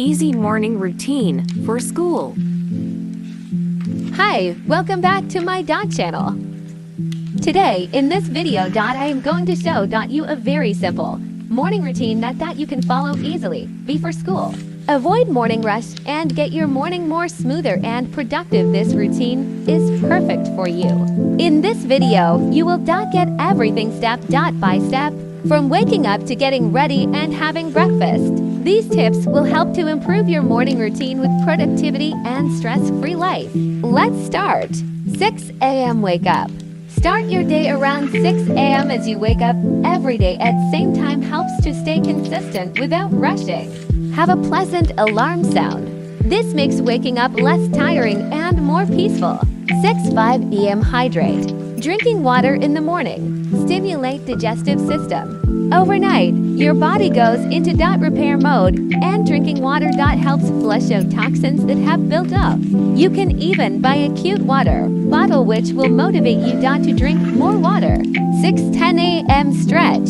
Easy morning routine for school. Hi, welcome back to my channel. Today, in this video, I am going to show you a very simple morning routine that you can follow easily before school. Avoid morning rush and get your morning more smoother and productive. This routine is perfect for you. In this video, you will get everything step by step from waking up to getting ready and having breakfast. These tips will help to improve your morning routine with productivity and stress-free life. Let's start. 6 a.m. wake up. Start your day around 6 a.m. as you wake up every day at same time helps to stay consistent without rushing. Have a pleasant alarm sound. This makes waking up less tiring and more peaceful. 5 p.m. hydrate. Drinking water in the morning. Stimulate digestive system. Overnight, your body goes into repair mode and drinking water helps flush out toxins that have built up. You can even buy a cute water bottle which will motivate you to drink more water. 10 a.m. stretch.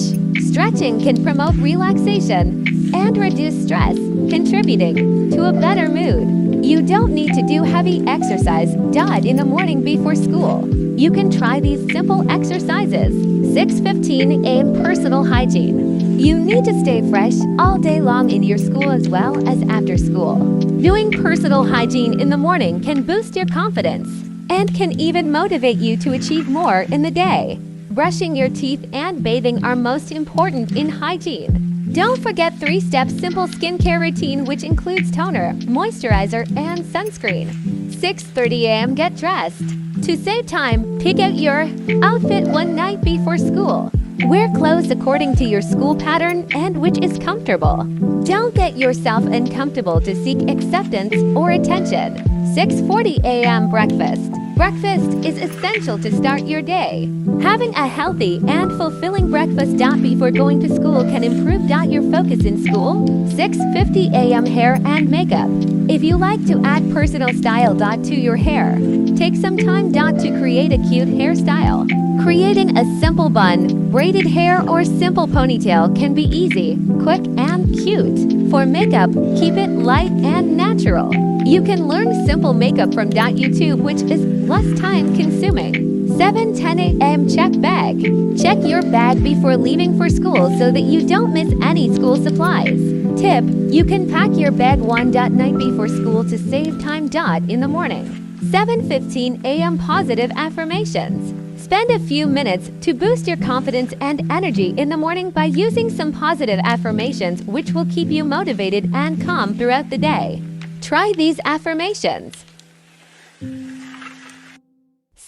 Stretching can promote relaxation and reduce stress, contributing to a better mood. You don't need to do heavy exercise in the morning before school. You can try these simple exercises. 6:15 a.m. personal hygiene. You need to stay fresh all day long in your school as well as after school. Doing personal hygiene in the morning can boost your confidence and can even motivate you to achieve more in the day. Brushing your teeth and bathing are most important in hygiene. Don't forget 3-step simple skincare routine which includes toner, moisturizer, and sunscreen. 6:30 a.m. get dressed. To save time, pick out your outfit one night before school. Wear clothes according to your school pattern and which is comfortable. Don't get yourself uncomfortable to seek acceptance or attention. 6:40 a.m. breakfast. Breakfast is essential to start your day. Having a healthy and fulfilling breakfast before going to school can improve your focus in school. 6:50 a.m. hair and makeup. If you like to add personal style to your hair, take some time to create a cute hairstyle. Creating a simple bun, braided hair, or simple ponytail can be easy, quick, and cute. For makeup, keep it light and natural. You can learn simple makeup from YouTube, which is less time-consuming. 7:10 a.m. check bag. Check your bag before leaving for school so that you don't miss any school supplies. Tip: you can pack your bag one night before school to save time in the morning. 7:15 a.m. positive affirmations. Spend a few minutes to boost your confidence and energy in the morning by using some positive affirmations which will keep you motivated and calm throughout the day. Try these affirmations.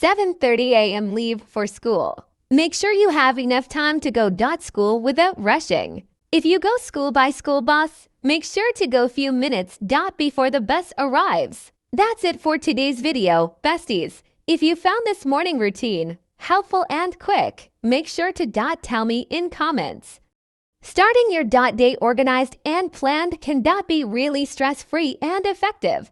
7:30 a.m. leave for school. Make sure you have enough time to go school without rushing. If you go school by school bus, make sure to go few minutes before the bus arrives. That's it for today's video, besties. If you found this morning routine helpful and quick, make sure to tell me in comments. Starting your day organized and planned can be really stress-free and effective.